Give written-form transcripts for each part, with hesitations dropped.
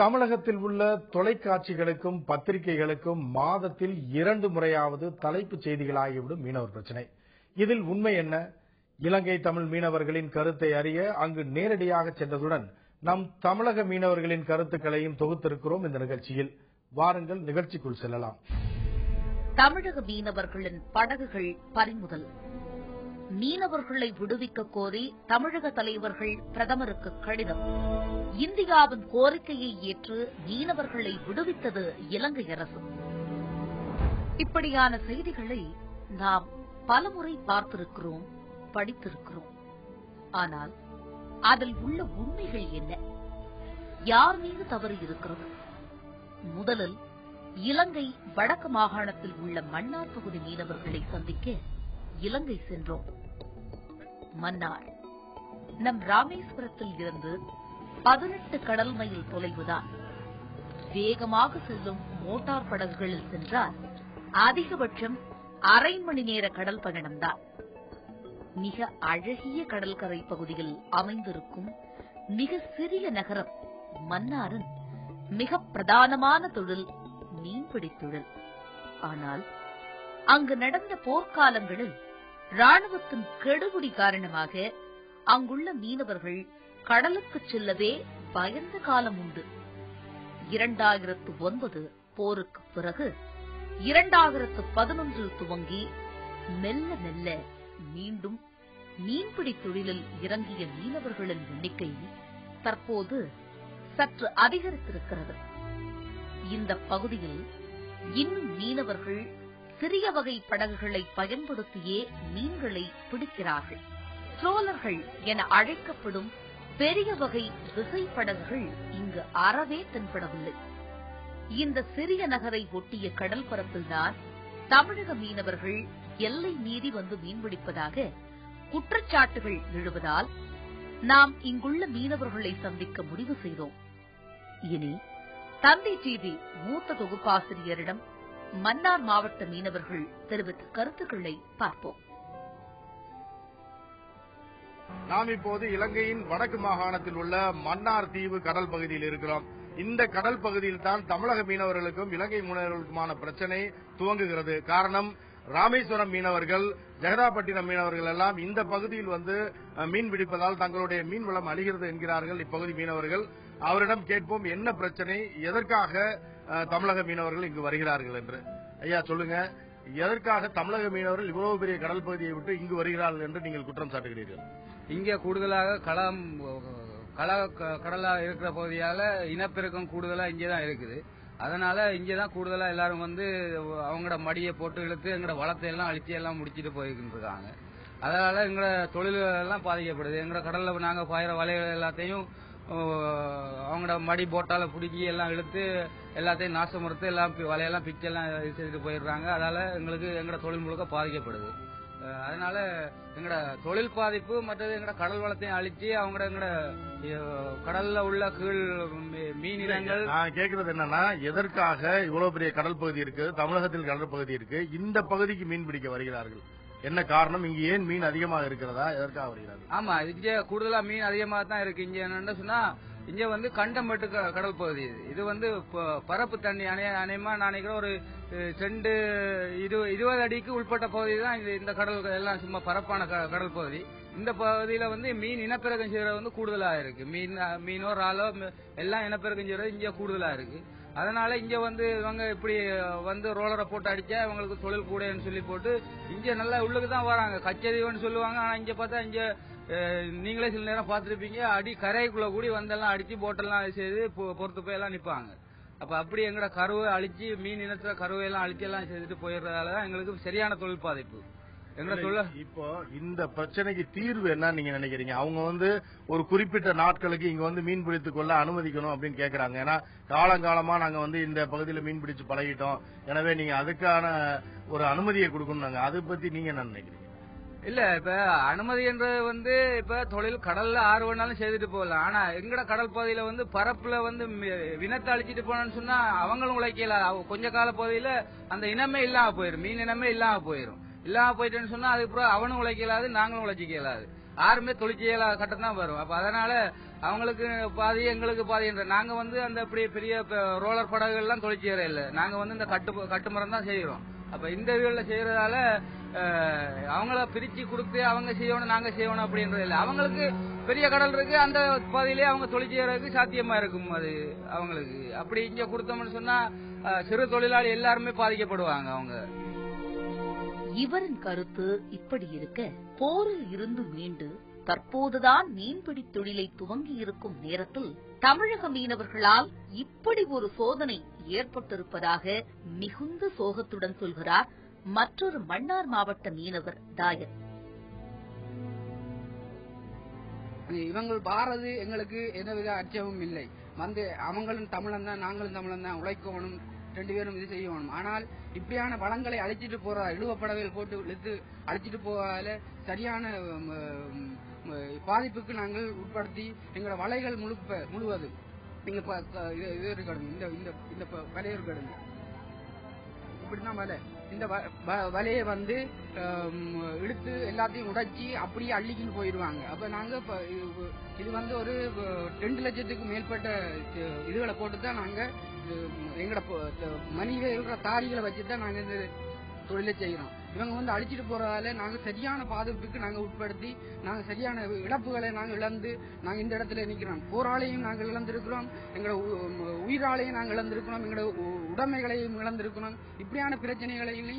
தமிழகத்தில் உள்ள தொலைக்காட்சிகளுக்கும் பத்திரிகைகளுக்கும் மாதத்தில் 2 முறையாவது தலைப்புச் செய்திகளாகிவிடும் மீனவர் பிரச்சினை. இதில் உண்மை என்ன? இலங்கை தமிழ் மீனவர்களின் கருத்தை அறிய அங்கு நேரடியாக சென்றதுடன் நம் தமிழக மீனவர்களின் கருத்துக்களையும் தொகுத்திருக்கிறோம் இந்த நிகழ்ச்சியில். வாருங்கள் நிகழ்ச்சிக்குள் செல்லலாம். தமிழக மீனவர்களின் படகுகள் பறிமுதல். மீனவர்களை விடுவிக்க கோரி தமிழக தலைவர்கள் பிரதமருக்கு கடிதம். இந்தியாவின் கோரிக்கையை ஏற்று மீனவர்களை விடுவித்தது இலங்கை அரசு. இப்படியான செய்திகளை நாம் பலமுறை பார்த்திருக்கிறோம், படித்திருக்கிறோம். ஆனால் அதில் உள்ள உண்மைகள் என்ன? யார் மீது தவறு இருக்கிறது? முதலில் இலங்கை வடக்கு மாகாணத்தில் உள்ள மன்னார் பகுதி மீனவர்களை சந்திக்க இலங்கை சென்றோம். மன்னார் நம் ராமேஸ்வரத்தில் இருந்து 18 கடல் மைல் தொலைவுதான். வேகமாக செல்லும் மோட்டார் படகுகளில் சென்றால் அதிகபட்சம் அரை மணி நேர கடல் பயணம்தான். மிக அழகிய கடற்கரை பகுதியில் அமைந்திருக்கும் மிக சிறிய நகரம் மன்னாரின் மிக பிரதானமான தொழில் மீன்பிடி தொழில். ஆனால் அங்கு நடந்த போர்க்காலங்களில் ராணுவத்தின் கெடுபிடி காரணமாக அங்குள்ள மீனவர்கள் கடலுக்கு செல்லவே பயந்த காலம் உண்டு. 2009 போருக்கு பிறகு 2011 துவங்கி மெல்ல மெல்ல மீண்டும் மீன்பிடி தொழிலில் இறங்கிய மீனவர்களின் எண்ணிக்கை தற்போது சற்று அதிகரித்திருக்கிறது. இந்த பகுதியில் இன்னும் மீனவர்கள் சிறிய வகை படகுகளை பயன்படுத்தியே மீன்களை பிடிக்கிறார்கள். ட்ரோலர்கள் என அழைக்கப்படும் பெரிய வகை விசைப்படகுகள் இங்கு அறவே தென்படவில்லை. இந்த சிறிய நகரை ஒட்டிய கடல் பரப்பில்தான் தமிழக மீனவர்கள் எல்லை மீறி வந்து மீன்பிடிப்பதாக குற்றச்சாட்டுகள் எழுவதால் நாம் இங்குள்ள மீனவர்களை சந்திக்க முடிவு செய்தோம். இனி தந்தை டிவி மூத்த தொகுப்பாசிரியரிடம் மன்னார் மாவட்ட மீனவர்கள் தெரிவித்த கருத்துக்களை பார்ப்போம். நாம் இப்போது இலங்கையின் வடக்கு மாகாணத்தில் உள்ள மன்னார் தீவு கடல் பகுதியில் இருக்கிறோம். இந்த கடல் பகுதியில் தான் தமிழக மீனவர்களுக்கும் இலங்கை மீனவர்களுக்குமான பிரச்சனை துவங்குகிறது. காரணம், ராமேஸ்வரம் மீனவர்கள், ஜெகதாப்பட்டினம் மீனவர்கள் எல்லாம் இந்த பகுதியில் வந்து மீன் பிடிப்பதால் தங்களுடைய மீன் வளம் அழிகிறது என்கிறார்கள் இப்பகுதி மீனவர்கள். அவரிடம் கேட்போம் என்ன பிரச்சனை, எதற்காக தமிழக மீனவர்கள் இங்கு வருகிறார்கள் என்று. ஐயா சொல்லுங்க, எதற்காக தமிழக மீனவர்கள் இவ்வளவு பெரிய கடல் பகுதியை விட்டு இங்கு வருகிறார்கள் என்று நீங்கள் குற்றம் சாட்டுகிறீர்கள்? இங்கே கூடுதலாக கடலா இருக்கிற பகுதியால இனப்பெருக்கம் கூடுதலா இங்கேதான் இருக்குது. அதனால இங்கேதான் கூடுதலா எல்லாரும் வந்து அவங்களோட மடியை போட்டு இழுத்து எங்களோட வளத்தை எல்லாம் அழிச்சு எல்லாம் முடிச்சிட்டு போயிட்டு இருக்காங்க. அதனால எங்களோட தொழில்கள் எல்லாம் பாதிக்கப்படுது. எங்களோட கடல்ல நாங்க பாயிற வலைகள் எல்லாத்தையும் அவங்களோட மடி போட்டால பிடிக்கி எல்லாம் இழுத்து எல்லாத்தையும் நாசமுறுத்து எல்லாம் வலையெல்லாம் பிச்சு எல்லாம் செய்துட்டு போயிடுறாங்க. அதனால எங்களுக்கு எங்களோட தொழில் முழுக்க பாதிக்கப்படுது. அதனால எங்களோட தொழில் பாதிப்பு, மற்றது எங்களோட கடல் வளத்தையும் அழிச்சு அவங்களோட எங்களோட கடல்ல உள்ள கீழ் மீன் இனங்கள். நான் கேட்கறது என்னன்னா, எதற்காக இவ்வளவு பெரிய கடல் பகுதி இருக்கு, தமிழகத்தில் கடல் பகுதி இருக்கு, இந்த பகுதிக்கு மீன் பிடிக்க வருகிறார்கள்? என்ன காரணம்? இங்க ஏன் மீன் அதிகமாக இருக்கிறதா? எதற்காக வருகிறார்கள்? ஆமா, இங்க கூடுதலா மீன் அதிகமாக தான் இருக்கு. இங்க என்னன்னு சொன்னா, இங்க வந்து கண்டம்பட்டு கடல் பகுதி. இது வந்து பரப்பு தண்ணி அநேகமா நான் நினைக்கிறேன் ஒரு 20 அடிக்கு உட்பட்ட பகுதி தான் இந்த கடல் எல்லாம் சும்மா பரப்பான கடல் பகுதி. இந்த பகுதியில வந்து மீன் இனப்பெருக்கம் செய்யறது வந்து கூடுதலா இருக்கு. மீனோ ராலோ எல்லாம் இனப்பெருக்கம் செய்யறது இங்க கூடுதலா இருக்கு. அதனால இங்க வந்து இவங்க இப்படி வந்து ரோலரை போட்டு அடிச்சா இவங்களுக்கு தொழில் கூடன்னு சொல்லி போட்டு இங்க நல்லா உள்ளுக்கு தான் வராங்க. கச்சேரின்னு சொல்லுவாங்க. ஆனா இங்க பார்த்தா இங்க நீங்களே சில நேரம் பாத்துருப்பீங்க, அடி கரைக்குள்ள கூடி வந்தெல்லாம் அடிச்சு போட்டெல்லாம் செய்து பொறுத்து போய் எல்லாம் நிப்பாங்க. அப்ப அப்படி எங்களோட கருவை அழிச்சு மீன் இனத்துல கருவையெல்லாம் அழிச்சு எல்லாம் செய்துட்டு போயிடுறதாலதான் எங்களுக்கு சரியான தொழில் பாதிப்பு. இப்போ இந்த பிரச்சனைக்கு தீர்வு என்ன நீங்க நினைக்கிறீங்க? அவங்க வந்து ஒரு குறிப்பிட்ட நாட்களுக்கு இங்க வந்து மீன் பிடித்துக் கொள்ள அனுமதிக்கணும் அப்படின்னு கேக்குறாங்க. ஏன்னா காலங்காலமா நாங்க வந்து இந்த பகுதியில மீன் பிடிச்சு பழகிட்டோம், எனவே நீங்க அதுக்கான ஒரு அனுமதியை கொடுக்கணும். அதை பத்தி நீங்க என்ன நினைக்கிறீங்க? இல்ல, இப்ப அனுமதி என்றது வந்து இப்ப தொழில் கடல்ல ஆறு வேணாலும் செய்துட்டு போகலாம். ஆனா எங்கட கடல் பகுதியில வந்து பரப்புல வந்து வினத்தை அழிச்சிட்டு போனோம்னு சொன்னா அவங்களும் உழைக்கல. கொஞ்ச கால பகுதியில அந்த இனமே இல்லாம போயிரும், மீன் இனமே இல்லாம போயிரும். இல்லாம போயிட்டேன்னு சொன்னா அதுக்கப்புறம் அவனும் உழைக்கலாது, நாங்களும் உழைச்சிக்கலாது. யாருமே தொழிற்செயலா கட்டம் தான் வரும். அப்ப அதனால அவங்களுக்கு பாதி எங்களுக்கு பாதி என்ற நாங்க வந்து அந்த பெரிய ரோலர் படகுகள் எல்லாம் தொழிற்செய்யற இல்ல, நாங்க வந்து இந்த கட்டுமரம் தான் செய்யறோம். அப்ப இந்த இதுல செய்யறதால அவங்கள பிரிச்சு கொடுத்து அவங்க செய்யணும் நாங்க செய்யணும் அப்படின்றது இல்ல. அவங்களுக்கு பெரிய கடல் இருக்கு, அந்த பகுதியிலேயே அவங்க தொழில் செய்யறதுக்கு சாத்தியமா இருக்கும். அது அவங்களுக்கு அப்படி இங்க கொடுத்தோம்னு சொன்னா சிறு தொழிலாளி எல்லாருமே பாதிக்கப்படுவாங்க. அவங்க இவரின் கருத்து இப்படி இருக்க, போரில் இருந்து மீண்டு தற்போதுதான் மீன்பிடி தொழிலை துவங்கி இருக்கும் நேரத்தில் தமிழக மீனவர்களால் இப்படி ஒரு சோதனை ஏற்பட்டிருப்பதாக மிகுந்த சோகத்துடன் சொல்கிறார் மற்றொரு மன்னார் மாவட்ட மீனவர் தாயர். இவங்க பாரது எங்களுக்கு எந்தவித அச்சமும் இல்லை. வந்து அவங்களும் தமிழன் தான் நாங்களும் தமிழன் தான், உழைக்கணும், 2 பேரும் இது செய்யணும். ஆனால் இப்படியான வளங்களை அழிச்சிட்டு போற இழுவப்படவையில் போட்டு இழுத்து அழிச்சிட்டு போவதால சரியான பாதிப்புக்கு நாங்கள் உட்படுத்தி எங்களோட வலைகள் முழுவதும் நீங்க இது இருக்கணும், இந்த வலையை இருக்கணும், இப்படிதான் வலை. இந்த வலையை வந்து இழுத்து எல்லாத்தையும் உடைச்சி அப்படியே அள்ளிக்கின்னு போயிடுவாங்க. அப்ப நாங்க இது வந்து ஒரு 2 லட்சத்துக்கு மேற்பட்ட இதுகளை போட்டுதான் நாங்க எங்கட மனித தாரிகளை வச்சுதான் நாங்க இந்த தொழிலை செய்யறோம். இவங்க வந்து அழிச்சிட்டு போறதால நாங்க சரியான பாதிப்புக்கு நாங்க உட்படுத்தி நாங்க சரியான இழப்புகளை நாங்க இழந்து நாங்க இந்த இடத்துல நிக்கிறோம். போராளையும் நாங்கள் இழந்திருக்கிறோம், எங்களோட உயிராளையும் நாங்கள் இழந்திருக்கிறோம், எங்களோட உடைமைகளையும் இழந்திருக்கிறோம். இப்படியான பிரச்சனைகளையும்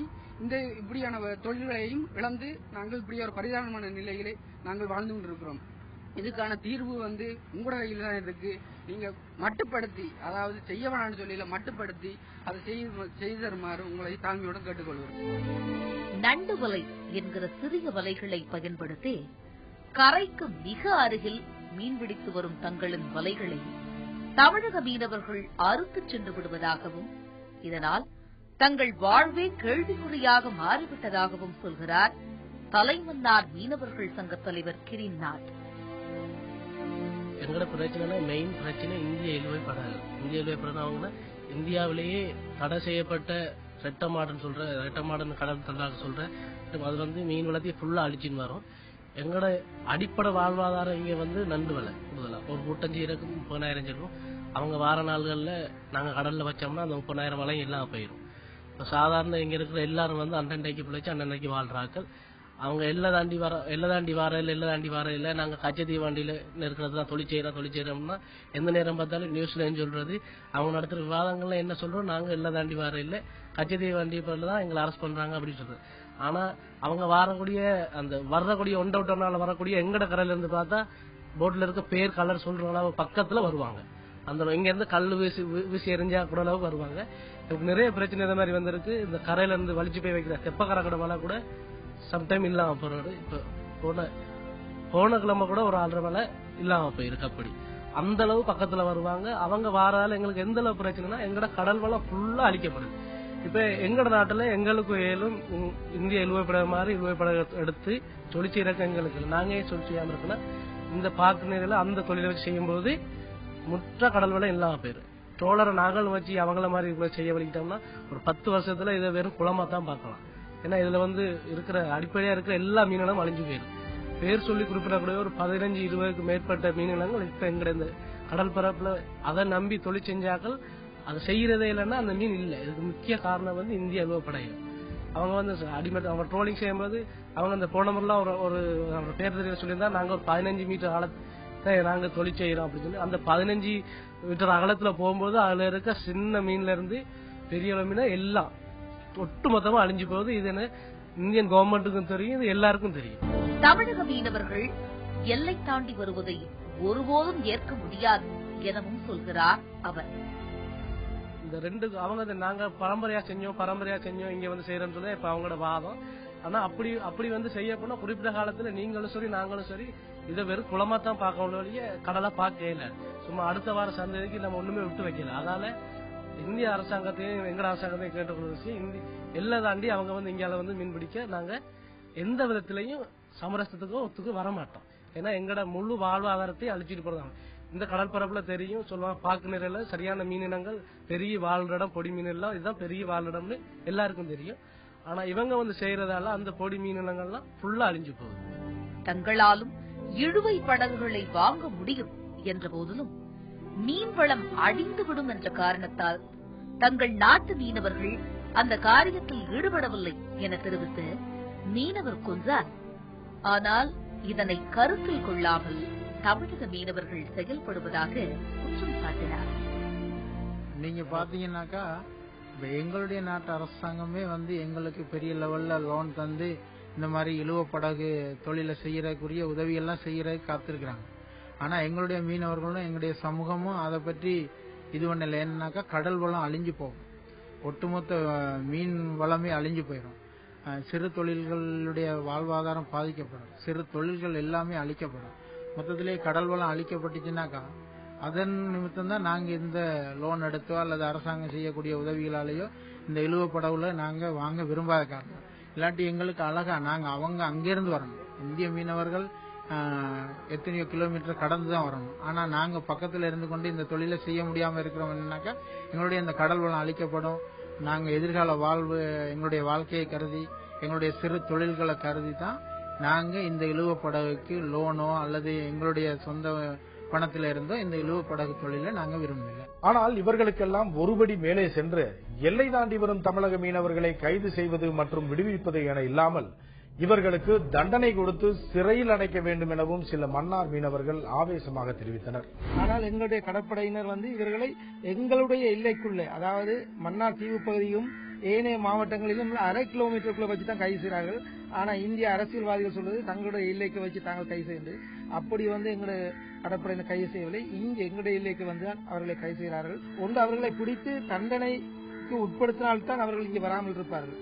இந்த இப்படியான தொழில்களையும் இழந்து நாங்கள் இப்படி ஒரு பரிதாபமான நிலையிலே நாங்கள் வாழ்ந்து கொண்டிருக்கிறோம். இதுக்கான தீர்வு வந்து உங்களோட கையில் தான் இருக்கு. நீங்க மட்டுப்படுத்தி, அதாவது செய்ய வேணாம்னு சொல்லல, மட்டுப்படுத்தி அதை செய்து தருமாறு உங்களை தாழ்மையுடன் கேட்டுக்கொள்வோம். நண்டு வலை என்கிற சிறிய வலைகளை பயன்படுத்தி கரைக்கு மிக அருகில் மீன்பிடித்து வரும் தங்களின் வலைகளை தமிழக மீனவர்கள் அறுத்துச் சென்று விடுவதாகவும், இதனால் தங்கள் வாழ்வே கேள்விக்குறியாக மாறிவிட்டதாகவும் சொல்கிறார் தலைமன்னார் மீனவர்கள் சங்க தலைவர் கிரீன்நாத். எங்கட பிரச்சனை மெயின் பிரச்சனை இந்திய இழுவை படகு. இந்திய இழுவை படகு இந்தியாவிலேயே தடை செய்யப்பட்ட ரெட்டமாடன் கடல் தண்டாக சொல்ற அது வந்து மீன் வளர்த்தி ஃபுல்லா அழிச்சுன்னு வரும். எங்கட அடிப்படை வாழ்வாதாரம் இங்க வந்து நண்டு வலை கூடுதலா ஒரு கூட்டம் செய்யறதுக்கு 30,000 செல்லும். அவங்க வார நாள்கள்ல நாங்க கடல்ல வச்சோம்னா அந்த 30,000 வலையும் எல்லாம் போயிடும். இப்ப சாதாரண இங்க இருக்கிற எல்லாரும் வந்து அன்னன்னைக்கு பிழைச்சு அன்னன்னைக்கு வாழ்றாக்கள். அவங்க எல்லை தாண்டி வர இல்ல நாங்க கச்சத்தீவு வண்டியில இருக்கிறது தான் தொழில் செய்யறோம்னா எந்த நேரம் பார்த்தாலும் நியூஸ்ல சொல்றது அவங்க நடத்துற விவாதங்கள்ல என்ன சொல்றோம், நாங்க எல்லை தாண்டி வர இல்ல கச்சத்தீவு வண்டி தான் எங்களை அரெஸ்ட் பண்றாங்க அப்படின்னு சொல்றது. ஆனா அவங்க வரக்கூடிய ஒன்றவுட்டனால வரக்கூடிய எங்கட கரையில இருந்து பார்த்தா போட்ல இருக்க பேர் கலர் சொல்ற அளவு பக்கத்துல வருவாங்க. அந்த இங்க இருந்து கல்லு வீசி எரிஞ்சா கூட அளவு வருவாங்க. நிறைய பிரச்சனை இந்த மாதிரி வந்திருக்கு. இந்த கரையில இருந்து வலிச்சு போய் வைக்கிற தெப்பக்கரை கடை வலை கூட சம்டைம் இல்லாம போறாரு. இப்ப போன கிழமை கூட ஒரு 6.5 வேலை இல்லாம போயிருக்கு. அப்படி அந்த அளவு பக்கத்துல வருவாங்க. அவங்க வாரால எங்களுக்கு எந்த அளவு பிரச்சனைனா எங்கட கடல் வளம் ஃபுல்லா அழிக்கப்படுது. இப்ப எங்கட நாட்டுல எங்களுக்கு ஏலும் இந்திய இழுவைப்பட மாதிரி இழுவைப்பட எடுத்து தொழில் செய்யறதுக்கு எங்களுக்கு நாங்க ஏன் தொழில் செய்யாம இருக்கோம்னா இந்த பாக்கு நேரில் அந்த தொழிலை வச்சு செய்யும் போது முற்ற கடல் வளம் இல்லாம போயிரு. ட்ரோலரை நாங்களும் வச்சு அவங்கள மாதிரி செய்ய வலிக்கிட்டோம்னா ஒரு 10 வருஷத்துல இதை வெறும் குளமா தான் பார்க்கலாம். ஏன்னா இதுல வந்து அடிப்படையா இருக்கிற எல்லா மீன்களும் அழிஞ்சு போயிடும். பேர் சொல்லி குறிப்பிடக்கூடிய ஒரு 15-20க்கு மேற்பட்ட மீன்கள் இப்ப எங்க இந்த கடல் பரப்புல அதை நம்பி தொழில் செஞ்சாக்கள் அதை செய்யறதே இல்லைன்னா அந்த மீன் இல்லை. இதுக்கு முக்கிய காரணம் வந்து இந்திய அலுவப்படைகள். அவங்க வந்து அடிமட்ட அவங்க ட்ரோலிங் செய்யும்போது அவங்க அந்த போன முறைலாம் ஒரு பேர் தெரிய சொல்லியிருந்தா நாங்க ஒரு 15 மீட்டர் அகலத்தை நாங்க தொழில் செய்யறோம் அப்படின்னு சொல்லி அந்த 15 மீட்டர் அகலத்துல போகும்போது அதுல இருக்க சின்ன மீன்ல இருந்து பெரிய மீன் எல்லாம் ஒட்டு மொத்தமா அழிஞ்சு போகுது. இது இந்தியன் கவர்மெண்ட்டுக்கும் தெரியும், இது எல்லாருக்கும் தெரியும். தமிழக மீனவர்கள் எல்லை தாண்டி வருவதை ஒருபோதும் ஏற்க முடியாது எனவும் சொல்கிறார் அவர். இந்த ரெண்டு அவங்க நாங்க பரம்பரையா செஞ்சோம் இங்க வந்து செய்யறோம்னு சொல்லி இப்ப அவங்களோட வாதம். ஆனா அப்படி வந்து செய்ய போனா குறிப்பிட்ட காலத்துல நீங்களும் சரி நாங்களும் சரி இதை வெறும் குளமா தான் பார்க்க வழிய கடலா பார்க்கல. சும்மா அடுத்த வார சந்ததிக்கு நம்ம ஒண்ணுமே விட்டு வைக்கல. அதனால இந்திய அரசாங்கத்தையும் எங்கட அரசாங்கத்தையும் கேட்டுக்கொள்ள விஷயம் எல்லாம் தாண்டி அவங்க வந்து இங்கால வந்து மீன் பிடிக்க நாங்க எந்த விதத்திலையும் சமரசத்துக்கும் ஒத்துக்கு வரமாட்டோம். ஏன்னா எங்கட முழு வாழ்வாதாரத்தையும் அழிச்சிட்டு போறாங்க. இந்த கடல் பரப்புல தெரியும் சொல்லுவாங்க பாக்கு நிறையில சரியான மீனினங்கள் பெரிய வாழ்றிடம் பொடி மீன் எல்லாம் இதுதான் பெரிய வாழ்றிடம்னு எல்லாருக்கும் தெரியும். ஆனா இவங்க வந்து செய்யறதால அந்த பொடி மீனினங்கள்லாம் ஃபுல்லா அழிஞ்சு போகுது. தங்களாலும் இழுவை படகுகளை வாங்க முடியும் என்ற போதிலும் மீன்வளம் அழிந்துவிடும் என்ற காரணத்தால் தங்கள் நாட்டு மீனவர்கள் அந்த காரியத்தில் ஈடுபடவில்லை என தெரிவித்த மீனவர் குஞ்சார், ஆனால் இதனை கருத்தில் கொள்ளாமல் தமிழக மீனவர்கள் செயல்படுவதாக குற்றம் சாட்டினார். நீங்க பாத்தீங்கன்னாக்கா எங்களுடைய நாட்டு அரசாங்கமே எங்களுக்கு பெரிய லெவல்ல லோன் தந்து இந்த மாதிரி இழுவ படகு தொழிலை செய்யறதுக்குரிய உதவியெல்லாம் செய்யறதுக்கு காத்திருக்கிறாங்க. ஆனா எங்களுடைய மீனவர்களும் எங்களுடைய சமூகமும் அதை பற்றி இது பண்ணல. என்னன்னாக்கா கடல் வளம் அழிஞ்சு போகும், ஒட்டுமொத்த மீன் வளமே அழிஞ்சு போயிடும், சிறு தொழில்களுடைய வாழ்வாதாரம் பாதிக்கப்படும், சிறு தொழில்கள் எல்லாமே அழிக்கப்படும். மொத்தத்திலே கடல் வளம் அழிக்கப்பட்டுச்சுன்னாக்கா அதன் நிமித்தம் தான் நாங்க இந்த லோன் எடுத்தோ அல்லது அரசாங்கம் செய்யக்கூடிய உதவிகளாலேயோ இந்த இழுவ படகுல நாங்க வாங்க விரும்பாத காரணம். இல்லாட்டி எங்களுக்கு அழகா நாங்க அவங்க அங்கிருந்து வரணும். இந்திய மீனவர்கள் எத்தனையோ கிலோமீட்டர் கடந்து தான் வரணும். ஆனா நாங்க பக்கத்துல இருந்து கொண்டு இந்த தொழிலை செய்ய முடியாம இருக்கிறோம்னாக்கா எங்களுடைய இந்த கடல் வளம் அழிக்கப்படும். நாங்க எதிர்கால வாழ்வு, எங்களுடைய வாழ்க்கையை கருதி, எங்களுடைய சிறு தொழில்களை கருதி தான் நாங்க இந்த இழுவ படகுக்கு லோனோ அல்லது எங்களுடைய சொந்த பணத்தில இருந்தோ இந்த இழுவ படகு தொழிலை நாங்க விரும்பல. ஆனால் இவர்களுக்கெல்லாம் ஒருபடி மேலே சென்று எல்லை தாண்டி வரும் தமிழக மீனவர்களை கைது செய்வது மற்றும் விடுவிப்பது என இல்லாமல் இவர்களுக்கு தண்டனை கொடுத்து சிறையில் அடைக்க வேண்டும் எனவும் சில மன்னார் மீனவர்கள் ஆவேசமாக தெரிவித்தனர். ஆனால் எங்களுடைய கடற்படையினர் இவர்களை எங்களுடைய எல்லைக்குள்ளே, அதாவது மன்னார் தீவு பகுதியும் ஏனைய மாவட்டங்களிலும் 1/2 கிலோமீட்டருக்குள்ள வச்சு தான் கைது செய்கிறார்கள். ஆனா இந்திய அரசியல்வாதிகள் சொல்றது தங்களுடைய எல்லைக்கு வச்சு தாங்கள் கைது செய்து, அப்படி எங்களுடைய கடற்படையினர் கைது செய்யவில்லை. இங்கு எங்களுடைய எல்லைக்கு அவர்களை கைது செய்கிறார்கள். ஒன்று, அவர்களை பிடித்து தண்டனைக்கு உட்படுத்தினால்தான் அவர்கள் இங்கே வராமல் இருப்பார்கள்.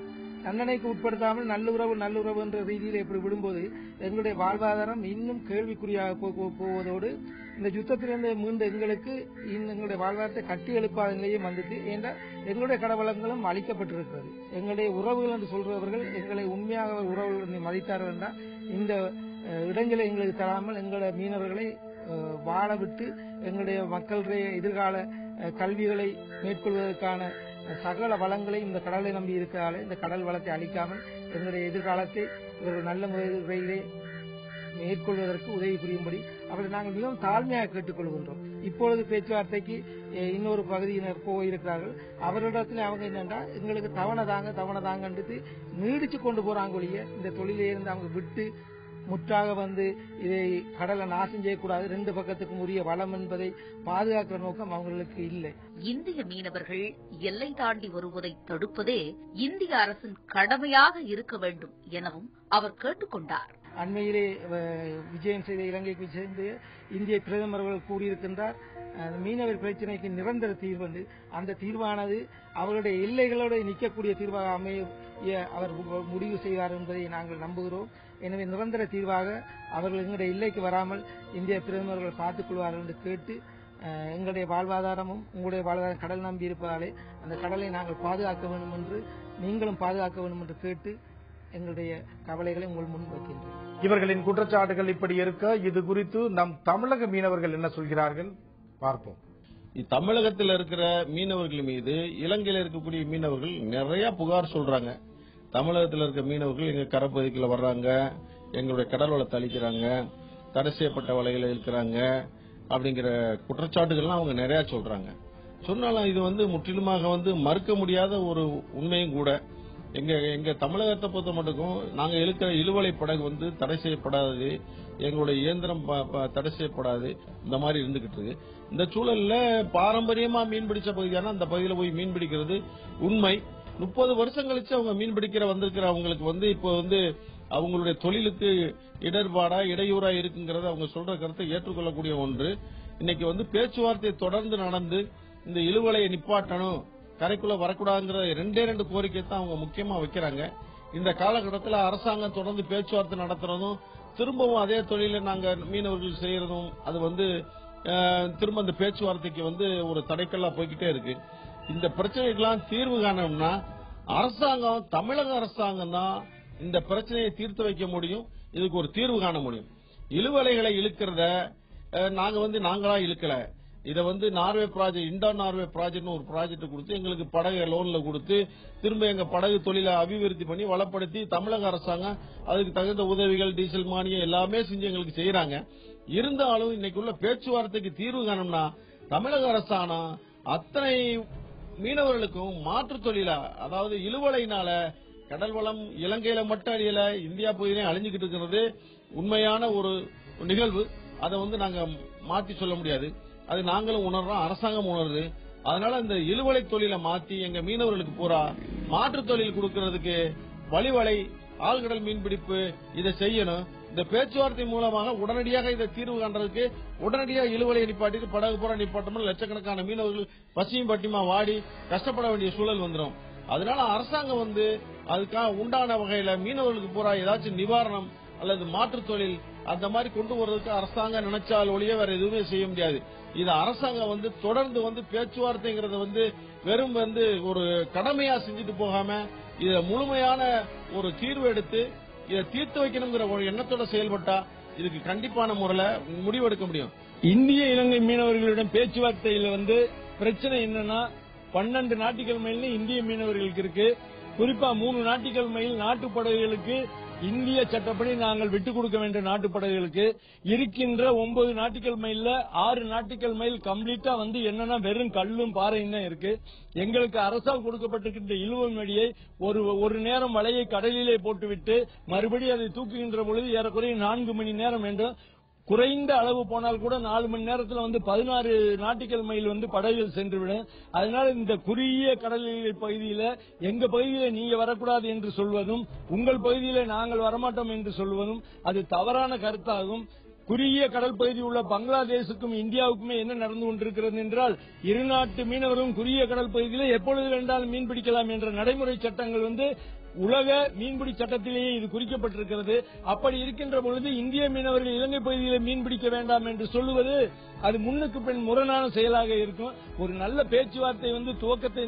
தண்டனைக்கு உட்படுத்தாமல் நல்லுறவு என்ற ரீதியில் எப்படி விடும்போது எங்களுடைய வாழ்வாதாரம் இன்னும் கேள்விக்குறியாக போவதோடு இந்த யுத்தத்திலிருந்து மீண்ட எங்களுக்கு எங்களுடைய வாழ்வாதாரத்தை கட்டி எழுப்பாத நிலையும் வந்துட்டு. ஏன்னா எங்களுடைய கடவளங்களும் அளிக்கப்பட்டிருக்கிறது. எங்களுடைய உறவுகள் என்று சொல்றவர்கள் எங்களை உண்மையாக உறவுகள் மதித்தார்கள் என்றால் இந்த இடங்களை எங்களுக்கு தராமல் எங்களுடைய மீனவர்களை வாழ விட்டு எங்களுடைய மக்களுடைய எதிர்கால கல்விகளை மேற்கொள்வதற்கான சகல வளங்களை இந்த கடலை நம்பி இருக்கிறாலே இந்த கடல் வளத்தை அளிக்காமல் எங்களுடைய எதிர்காலத்தை ஒரு நல்ல முறையிலே மேற்கொள்வதற்கு உதவி புரியும்படி அவரை நாங்கள் மிகவும் தாழ்மையாக கேட்டுக்கொள்கின்றோம். இப்பொழுது பேச்சுவார்த்தைக்கு இன்னொரு பகுதியினர் போயிருக்கிறார்கள். அவரிடத்துல அவங்க என்னன்னா எங்களுக்கு தவணை தாங்கன்றது நீடிச்சு கொண்டு போறாங்க ஒழிய இந்த தொழிலே இருந்து அவங்க விட்டு முற்றாக இதை கடலை நாசம் செய்யக்கூடாது, 2 பக்கத்துக்கும் உரிய வளம் என்பதை பாதுகாக்கிற நோக்கம் அவங்களுக்கு இல்லை. இந்திய மீனவர்கள் எல்லை தாண்டி வருவதை தடுப்பதே இந்திய அரசின் கடமையாக இருக்க வேண்டும் எனவும் அவர் கேட்டுக்கொண்டார். அண்மையிலே விஜயம் செய்த இலங்கைக்கு சேர்ந்து இந்திய பிரதமர்கள் கூறியிருக்கின்றார், மீனவர் பிரச்சனைக்கு நிரந்தர தீர்வு. அந்த தீர்வானது அவருடைய எல்லைகளோடு நிற்கக்கூடிய தீர்வாக அமைய அவர் முடிவு செய்வார் என்பதை நாங்கள் நம்புகிறோம். எனவே நிரந்தர தீர்வாக அவர்கள் எங்களுடைய எல்லைக்கு வராமல் இந்திய பிரதமர்கள் பார்த்துக் கொள்வார்கள் என்று கேட்டு, எங்களுடைய வாழ்வாதாரமும் உங்களுடைய வாழ்வாதாரம் கடல் நம்பி இருப்பதாலே அந்த கடலை நாங்கள் பாதுகாக்க வேண்டும் என்று நீங்களும் பாதுகாக்க வேண்டும் என்று கேட்டு எங்களுடைய கவலைகளை உங்கள் முன் வைக்கின்றோம். இவர்களின் குற்றச்சாட்டுகள் இப்படி இருக்க இது குறித்து நம் தமிழக மீனவர்கள் என்ன சொல்கிறார்கள் பார்ப்போம். தமிழகத்தில் இருக்கிற மீனவர்கள் மீது இலங்கையில் இருக்கக்கூடிய மீனவர்கள் நிறைய புகார் சொல்றாங்க. தமிழகத்தில் இருக்க மீனவர்கள் எங்க கரைப்பகுதிக்குள்ள வர்றாங்க, எங்களுடைய கடல் வளத்தை அழிக்கிறாங்க, தடை செய்யப்பட்ட வலைகளை இருக்கிறாங்க அப்படிங்கிற குற்றச்சாட்டுகள்லாம் அவங்க நிறைய சொல்றாங்க. சொன்னாலும் இது முற்றிலுமாக மறுக்க முடியாத ஒரு உண்மையும் கூட. எங்க தமிழகத்தை பொறுத்த மட்டுக்கும் நாங்க இழுக்கிற இழுவலை படகு தடை செய்யப்படாது, எங்களுடைய இயந்திரம் தடை செய்யப்படாது, இந்த மாதிரி இருந்துகிட்டு இருக்கு. இந்த சூழல்ல பாரம்பரியமா மீன் பிடிச்ச பகுதியான அந்த பகுதியில் போய் மீன் பிடிக்கிறது உண்மை. 30 வருஷம் கழிச்சு அவங்க மீன் பிடிக்கிற வந்திருக்கிற அவங்களுக்கு இப்போ அவங்களுடைய தொழிலுக்கு இடர்பாடா இடையூறா இருக்குங்கிறத அவங்க சொல்ற கருத்தை ஏற்றுக்கொள்ளக்கூடிய ஒன்று. இன்னைக்கு பேச்சுவார்த்தை தொடர்ந்து நடந்து இந்த இழுவலையை நிப்பாட்டணும், கரைக்குள்ள வரக்கூடாதுங்கிற 2 கோரிக்கை தான் அவங்க முக்கியமா வைக்கிறாங்க. இந்த காலகட்டத்தில் அரசாங்கம் தொடர்ந்து பேச்சுவார்த்தை நடத்துறதும் திரும்பவும் அதே தொழில நாங்க மீனவர்கள் செய்யறதும் அது திரும்ப இந்த பேச்சுவார்த்தைக்கு ஒரு தடைக்கல்லா போய்கிட்டே இருக்கு. இந்த பிரச்சனைக்கெல்லாம் தீர்வு காணணும்னா அரசாங்கம், தமிழக அரசாங்கம் தான் இந்த பிரச்சனையை தீர்த்து வைக்க முடியும், இதுக்கு ஒரு தீர்வு காண முடியும். இழுவலைகளை இழுக்கிறத நாங்க நாங்களா இழுக்கல, இதை நார்வே ப்ராஜெக்ட், இண்டோ நார்வே ப்ராஜெக்ட்னு ஒரு ப்ராஜெக்ட் கொடுத்து எங்களுக்கு படகு லோன்ல கொடுத்து திரும்ப எங்க படகு தொழிலை அபிவிருத்தி பண்ணி வளப்படுத்தி தமிழக அரசாங்கம் அதுக்கு தகுந்த உதவிகள், டீசல் மானியம் எல்லாமே செஞ்சு எங்களுக்கு செய்யறாங்க. இருந்தாலும் இன்னைக்குள்ள பேச்சுவார்த்தைக்கு தீர்வு காணும்னா தமிழக அரசாங்கம் அத்தனை மீனவர்களுக்கும் மாற்று தொழிலா, அதாவது இழுவலையினால கடல் வளம் இலங்கையில மட்டும் அழியல, இந்தியா பகுதியிலையும் அழிஞ்சுக்கிட்டு இருக்கிறது உண்மையான ஒரு நிகழ்வு. அதை நாங்க மாற்றி சொல்ல முடியாது. அது நாங்களும் உணர்றோம், அரசாங்கம் உணருது. அதனால இந்த இழுவலை தொழிலை மாத்தி எங்க மீனவர்களுக்கு பூரா மாற்று தொழில் கொடுக்கறதுக்கு வழிவலை, ஆழ்கடல் மீன்பிடிப்பு இதை செய்யணும். இந்த பேச்சுவார்த்தை மூலமாக உடனடியாக இதை தீர்வு காண்றதுக்கு உடனடியாக இழுவலையை நிப்பாட்டிட்டு படகு பூரா நிப்பாட்டணும். லட்சக்கணக்கான மீனவர்கள் பசியும் பட்டியமா வாடி கஷ்டப்பட வேண்டிய சூழல் வந்துடும். அதனால அரசாங்கம் அதுக்காக உண்டான வகையில மீனவர்களுக்கு பூரா ஏதாச்சும் நிவாரணம் அல்லது மாற்று தொழில் அந்த மாதிரி கொண்டு வர்றதுக்கு அரசாங்கம் நினைச்சால் ஒழிய வேற எதுவுமே செய்ய முடியாது. இது அரசாங்கம் தொடர்ந்து பேச்சுவார்த்தைங்கிறத வெறும் ஒரு கடமையா செஞ்சுட்டு போகாம இத முழுமையான ஒரு தீர்வு எடுத்து இதை தீர்த்து வைக்கணுங்கிற ஒரு எண்ணத்தோட செயல்பட்டா இதுக்கு கண்டிப்பான முறையில முடிவெடுக்க முடியும். இந்திய இலங்கை மீனவர்களிடம் பேச்சுவார்த்தையில பிரச்சனை என்னன்னா 12 நாட்டிக்கல் மைல் இந்திய மீனவர்களுக்கு இருக்கு. குறிப்பா 3 நாட்டிக்கல் மைல் நாட்டு படகுகளுக்கு இந்திய சட்டப்படி நாங்கள் விட்டுக் கொடுக்க வேண்டிய நாட்டு படகுகளுக்கு இருக்கின்ற 9 நாட்டிக்கல் மைல்ல 6 நாட்டிக்கல் மைல் கம்ப்ளீட்டா என்னன்னா வெறும் கல்லும் பாறையும் தான் இருக்கு. எங்களுக்கு அரசால் கொடுக்கப்பட்டிருக்கின்ற இழுவை மடியை ஒரு நேரம் வலையை கடலிலே போட்டுவிட்டு மறுபடியும் அதை தூக்குகின்ற பொழுது ஏறக்குறைய 4 மணி நேரம் என்றும், குறைந்த அளவு போனால் கூட 4 மணி நேரத்தில் 16 நாட்டிக்கல் மைல் படகுகள் சென்றுவிடும். அதனால இந்த குறுகிய கடல் பகுதியில எங்க பகுதியில நீங்க வரக்கூடாது என்று சொல்வதும், உங்கள் பகுதியில நாங்கள் வரமாட்டோம் என்று சொல்வதும் அது தவறான கருத்தாகும். குறுகிய கடல் பகுதி உள்ள பங்களாதேசுக்கும் இந்தியாவுக்குமே என்ன நடந்து கொண்டிருக்கிறது என்றால், இரு நாட்டு மீனவரும் குறுகிய கடல் பகுதியில் எப்பொழுது வேண்டாலும் மீன் பிடிக்கலாம் என்ற நடைமுறை சட்டங்கள் உலக மீன்பிடி சட்டத்திலேயே இது குறிக்கப்பட்டிருக்கிறது. அப்படி இருக்கின்ற பொழுது இந்திய மீனவர்கள் இலங்கை பகுதியில் மீன் பிடிக்க வேண்டாம் என்று சொல்லுவது அது முன்னுக்கு பின் முரணான செயலாக இருக்கும். ஒரு நல்ல பேச்சுவார்த்தை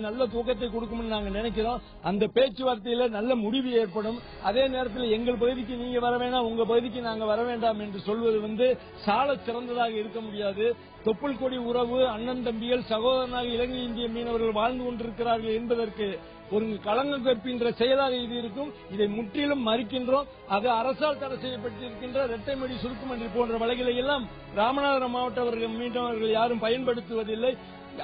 நல்ல துவக்கத்தை கொடுக்கும் நாங்க நினைக்கிறோம். அந்த பேச்சுவார்த்தையில நல்ல முடிவு ஏற்படும். அதே நேரத்தில் எங்கள் பகுதிக்கு நீங்க வர வேண்டாம், உங்க பகுதிக்கு நாங்க வர வேண்டாம் என்று சொல்வது சால சிறந்ததாக இருக்க முடியாது. தொப்புள் கொடி உறவு, அண்ணன் தம்பிகள், சகோதரனாக இலங்கை இந்திய மீனவர்கள் வாழ்ந்து கொண்டிருக்கிறார்கள் என்பதற்கு ஒரு களங்கம் கற்பின்ற செயலாக இது இருக்கும். இதை முற்றிலும் மறுக்கின்றோம். அது அரசால் தடை செய்யப்பட்டிருக்கின்ற இரட்டைமடி சுருக்குமன்றி போன்ற வலைகளை எல்லாம் ராமநாதபுரம் மாவட்ட மீனவர்கள் யாரும் பயன்படுத்துவதில்லை.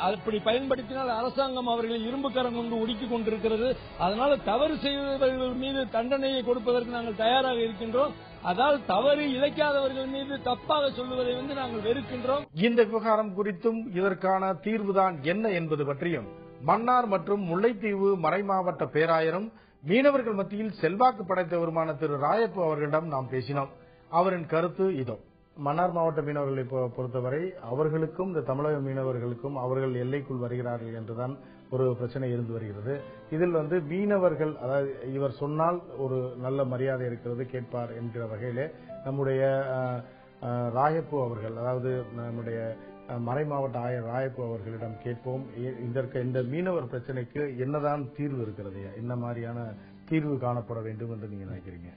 அப்படி பயன்படுத்தினால் அரசாங்கம் அவர்களை இரும்பு கரம் கொண்டு ஒடுக்கிக் கொண்டிருக்கிறது. அதனால தவறு செய்தவர்கள் மீது தண்டனையை கொடுப்பதற்கு நாங்கள் தயாராக இருக்கின்றோம். அதால் தவறு இழைக்காதவர்கள் மீது தப்பாக சொல்லுவதை நாங்கள் வெறுக்கின்றோம். இந்த விவகாரம் குறித்தும் இதற்கான தீர்வுதான் என்ன என்பது பற்றியும் மன்னார் மற்றும் முல்லைத்தீவு மறைமாவட்ட பேராயரும் மீனவர்கள் மத்தியில் செல்வாக்கு படைத்தவருமான திரு ராயப்பு அவர்களிடம் நாம் பேசினோம். அவரின் கருத்து இதோ. மன்னார் மாவட்ட மீனவர்களை பொறுத்தவரை அவர்களுக்கும் இந்த தமிழக மீனவர்களுக்கும் அவர்கள் எல்லைக்குள் வருகிறார்கள் என்றுதான் ஒரு பிரச்சனை இருந்து வருகிறது. இதில் மீனவர்கள், அதாவது இவர் சொன்னால் ஒரு நல்ல மரியாதை இருக்கிறது கேட்பார் என்கிற வகையிலே நம்முடைய ராயப்பு அவர்கள், அதாவது நம்முடைய மறைமாவட்ட ஆயர் ராயப்பு அவர்களிடம் கேட்போம். இந்த மீனவர் பிரச்சனைக்கு என்னதான் தீர்வு இருக்கிறது, என்ன மாதிரியான தீர்வு காணப்பட வேண்டும் என்று நீங்க நினைக்கிறீங்க?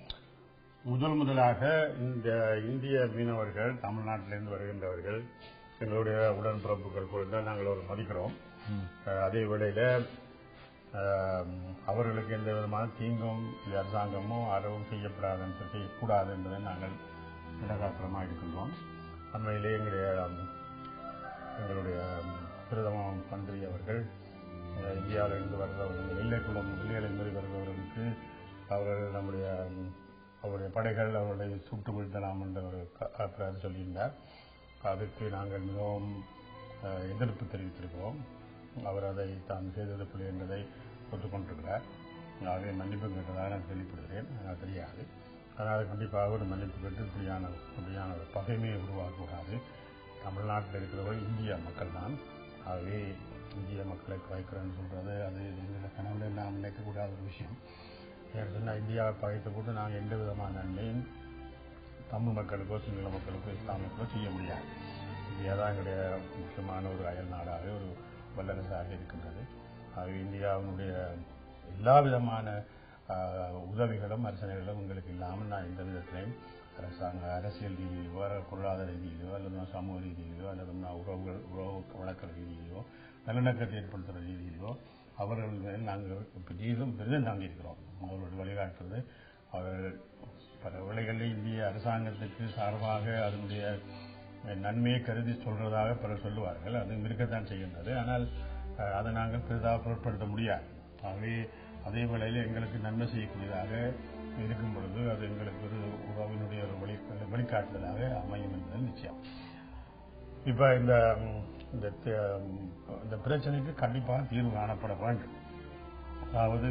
முதலாக இந்த இந்திய மீனவர்கள், தமிழ்நாட்டிலிருந்து வருகின்றவர்கள், எங்களுடைய உடன்பிறப்புகள் கூட நாங்கள் ஒரு மதிக்கிறோம். அதே வேளையில அவர்களுக்கு எந்த விதமான தீங்கும் அரசாங்கமோ அறவும் செய்யக்கூடாது என்பதை நாங்கள் இடகாத்திரமாக இருக்கின்றோம். அண்மையிலே எங்களுடைய பிரதம மந்திரி அவர்கள் இந்தியாவிலிருந்து வருபவர்கள், எல்லையிலிருந்து வருபவர்களுக்கு அவர்கள் அவருடைய படைகள் அவர்களை சுட்டு வீழ்த்தலாம் என்ற ஒரு அபிப்பிராயம் சொல்லியிருந்தார். அதற்கு நாங்கள் மிகவும் எதிர்ப்பு தெரிவித்திருக்கிறோம். அவர் அதை தான் செய்தது பிள்ளை என்பதை ஒத்துக்கொண்டிருக்கிறார். அதை மன்னிப்பு கேட்டதாக நான் கேள்விப்படுகிறேன், தெரியாது. அதனால் கண்டிப்பாக ஒரு மன்னிப்பு கேட்டு இப்படியான பகைமையை உருவாக்கக்கூடாது. தமிழ்நாட்டில் இருக்கிறவர்கள் இந்திய மக்கள் தான். ஆகவே இந்திய மக்களை குறைக்கிறேன்னு சொல்றது அது எங்கள் கனவுல நாம் நினைக்கக்கூடாத ஒரு விஷயம். இந்தியாவை பகைத்து போட்டு நாங்கள் எந்த விதமான நன்மையும் தமிழ் மக்களுக்கோ சிங்கள மக்களுக்கோ இஸ்லாமியர்களோ செய்ய முடியாது. இந்தியா தான் எங்களுடைய முக்கியமான ஒரு அயல் நாடாக ஒரு வல்லரசாக இருக்கின்றது. ஆகவே இந்தியாவினுடைய எல்லா விதமான உதவிகளும் அரசனைகளும் உங்களுக்கு இல்லாமல் நான் எந்த விதத்திலையும் அரசியல் ரீதியிலோ பொருளாதார ரீதியிலோ அல்லது சமூக ரீதியிலோ அல்லது உறவு வழக்கல் ரீதியிலோ நல்லிணக்கத்தை ஏற்படுத்துகிற ரீதியிலோ அவர்கள் மேல் நாங்கள் பெரிதும் தாங்கியிருக்கிறோம். அவர்களுடைய வழிகாட்டுறது அவர்கள் பல வேளைகளில் இந்திய அரசாங்கத்துக்கு சார்பாக அதனுடைய நன்மையை கருதி சொல்றதாக பலர் சொல்லுவார்கள். அது இருக்கத்தான் செய்கின்றது. ஆனால் அதை நாங்கள் பெரிதாக பொருட்படுத்த முடியாது. ஆகவே அதே வேளையில் எங்களுக்கு நன்மை செய்யக்கூடியதாக இருக்கும் பொழுது அது எங்களுக்கு ஒரு உறவினுடைய ஒரு வழிகாட்டுதலாக அமையும் என்பது நிச்சயம். இப்ப இந்த பிரச்சனைக்கு கண்டிப்பாக தீர்வு காணப்பட வேண்டும். அதாவது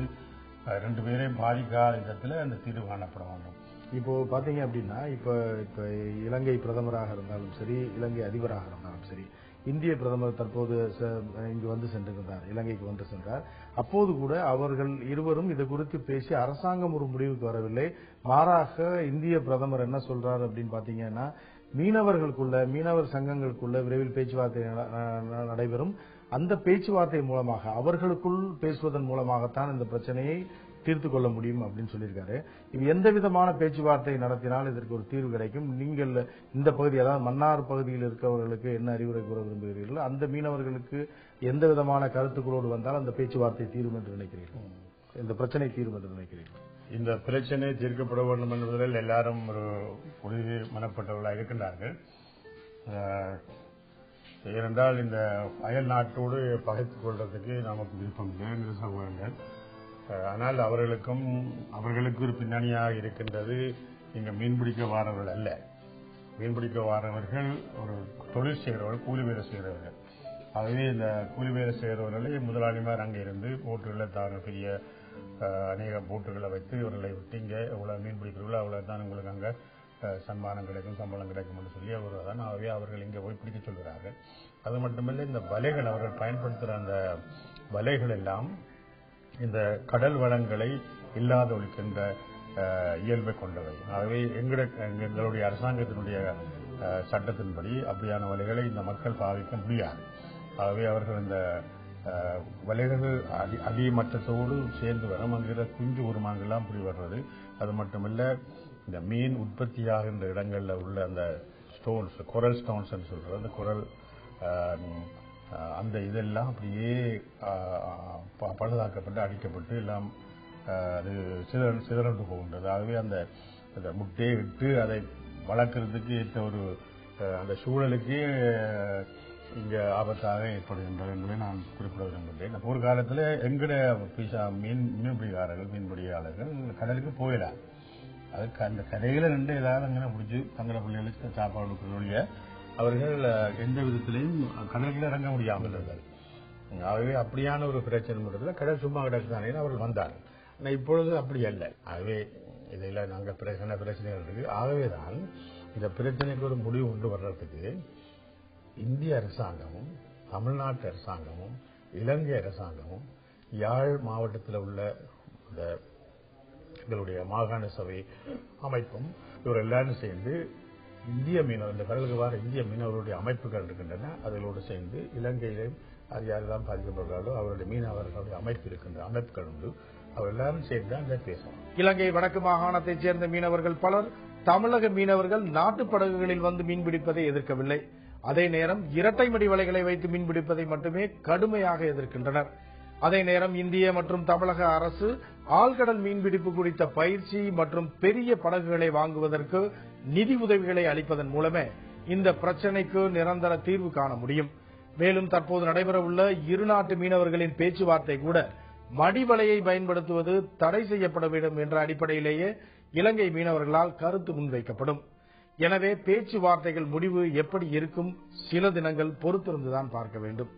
2 பேரையும் பாதிக்காத விதத்தில் அந்த தீர்வு காணப்பட வேண்டும். இப்போ பாத்தீங்க அப்படின்னா இப்ப இலங்கை பிரதமராக இருந்தாலும் சரி, இலங்கை அதிபராக இருந்தாலும் சரி, இந்திய பிரதமர் தற்போது இங்கு வந்து சென்றிருந்தார், இலங்கைக்கு வந்து சென்றார். அப்போது கூட அவர்கள் இருவரும் இது குறித்து பேசி அரசாங்கம் ஒரு முடிவுக்கு வரவில்லை. மாறாக இந்திய பிரதமர் என்ன சொல்றார் அப்படின்னு பாத்தீங்கன்னா, மீனவர் சங்கங்களுக்குள்ள விரைவில் பேச்சுவார்த்தை நடைபெறும். அந்த பேச்சுவார்த்தை மூலமாக அவர்களுக்குள் பேசுவதன் மூலமாகத்தான் இந்த பிரச்சனையை தீர்த்து கொள்ள முடியும் அப்படின்னு சொல்லியிருக்காரு. இது எந்த விதமான பேச்சுவார்த்தை நடத்தினால் இதற்கு ஒரு தீர்வு கிடைக்கும்? நீங்கள் இந்த பகுதி, அதாவது மன்னார் பகுதியில் இருக்கிறவர்களுக்கு என்ன அறிவுரை கூற விரும்புகிறீர்கள்? அந்த மீனவர்களுக்கு எந்த விதமான கருத்துக்களோடு வந்தால் அந்த பேச்சுவார்த்தை தீரும் என்று நினைக்கிறீர்கள்? இந்த பிரச்சனை தீரும் என்று நினைக்கிறீர்கள்? இந்த பிரச்சனை தீர்க்கப்பட வேண்டும் என்பதில் எல்லாரும் ஒரு உறுதி மனப்பட்டவர்களாக இருக்கின்றார்கள். ஏனென்றால் இந்த அயல் நாட்டோடு பகைத்துக் கொள்வதற்கு நமக்கு விருப்பம் இல்லை சமூகங்கள். ஆனால் அவர்களுக்கு ஒரு பின்னணியாக இருக்கின்றது. இங்க மீன்பிடிக்க வாரவர்கள் அல்ல, மீன்பிடிக்க வாரவர்கள் ஒரு தொழில் செய்கிறவர்கள், கூலி வேலை செய்கிறவர்கள். ஆகவே இந்த கூலி வேலை செய்கிறவர்களை முதலாளிமார் அங்கே இருந்து போட்டுகளை தாங்க பெரிய அநேக போட்டுகளை வைத்து இவர்களை விட்டு இங்கே எவ்வளவு மீன் பிடிக்கிறீர்களோ அவ்வளவு தான் உங்களுக்கு அங்கே சன்மானம் கிடைக்கும், சம்பளம் கிடைக்கும் என்று சொல்லி அவர்தான். ஆகவே அவர்கள் இங்கே போய் பிடிக்க சொல்கிறார்கள். அது மட்டுமில்லை, இந்த வலைகள் அவர்கள் பயன்படுத்துகிற அந்த வலைகள் எல்லாம் இந்த கடல் வளங்களை இல்லாத ஒழிக்கின்ற இயல்பை கொண்டவை. ஆகவே எங்களுடைய அரசாங்கத்தினுடைய சட்டத்தின்படி அப்படியான வலைகளை இந்த மக்கள் பாவிக்க முடியாது. ஆகவே அவர்கள் இந்த வலைகள் அதிமட்டத்தோடு சேர்ந்து வரும். அங்கிற குஞ்சு உருமாங்கெல்லாம் இப்படி வர்றது. அது மட்டுமில்ல, இந்த மீன் உற்பத்தியாகின்ற இடங்களில் உள்ள அந்த ஸ்டோன்ஸ், குரல் ஸ்டோன்ஸ் சொல்றது, அந்த குரல் அந்த இதெல்லாம் அப்படியே பழுதாக்கப்பட்டு அடிக்கப்பட்டு எல்லாம் அது சிதறந்து போகின்றது. ஆகவே அந்த முட்டையை விட்டு அதை வளர்க்கறதுக்கு ஏற்ற ஒரு அந்த சூழலுக்கு இங்க ஆபத்தாக ஏற்படுகின்றது என்பதை நான் குறிப்பிட விரும்புகிறேன். ஒரு காலத்தில் எங்கட மீன்பிடிக்காரர்கள், மீன்பிடியாளர்கள் கடலுக்கு போயிடலாம். அதுக்கு அந்த கரையில நின்று ஏதாவது அங்கே முடிச்சு தங்கட பிள்ளைகளுக்கு சாப்பாடு கொடுக்கக்கூடிய அவர்கள் எந்த விதத்திலையும் கடலுக்குள்ள இறங்க முடியாமல் இருந்தார்கள். ஆகவே அப்படியான ஒரு பிரச்சனை மட்டும் கடல் சும்மா கிடக்குதானே அவர்கள் வந்தார்கள். ஆனால் இப்பொழுது அப்படி அல்ல. ஆகவே இதில் நாங்கள் பிரச்சனைகள் இருக்கு. ஆகவேதான் இந்த பிரச்சனைக்கு ஒரு முடிவு கொண்டு வர்றதுக்கு இந்திய அரசாங்கமும் தமிழ்நாட்டு அரசாங்கமும் இலங்கை அரசாங்கமும் யாழ் மாவட்டத்தில் உள்ள இந்த எங்களுடைய மாகாண சபை அமைப்பும் இவர் எல்லாரும் சேர்ந்து இந்திய மீனவர், இந்த கடலுக்கு வர இந்திய மீனவர்களுடைய அமைப்புகள் இருக்கின்றன. அதோடு சேர்ந்து இலங்கையிலே அது யாரெல்லாம் பாதிக்கப்படுகிறாரோ அவருடைய மீனவர்களுடைய அமைப்பு இருக்கின்ற அமைப்புகள் உண்டு. அவர் எல்லாரும் சேர்ந்து அங்கே பேசணும். இலங்கை வடக்கு மாகாணத்தைச் சேர்ந்த மீனவர்கள் பலர் தமிழக மீனவர்கள் நாட்டு படகுகளில் வந்து மீன்பிடிப்பதை எதிர்க்கவில்லை. அதே நேரம் இரட்டை மடி வலைகளை வைத்து மீன்பிடிப்பதை மட்டுமே கடுமையாக எதிர்க்கின்றனர். அதே நேரம் இந்திய மற்றும் தமிழக அரசு ஆழ்கடல் மீன்பிடிப்பு குறித்த பயிற்சி மற்றும் பெரிய படகுகளை வாங்குவதற்கு நிதி உதவிகளை அளிப்பதன் மூலமே இந்த பிரச்சினைக்கு நிரந்தர தீர்வு காண முடியும். மேலும் தற்போது நடைபெறவுள்ள இருநாட்டு மீனவர்களின் பேச்சுவார்த்தை கூட மடிவலையை பயன்படுத்துவது தடை செய்யப்பட வேண்டும் என்ற அடிப்படையிலேயே இலங்கை மீனவர்களால் கருத்து முன்வைக்கப்படும். எனவே பேச்சுவார்த்தைகள் முடிவு எப்படி இருக்கும், சில தினங்கள் பொறுத்திருந்துதான் பார்க்க வேண்டும்.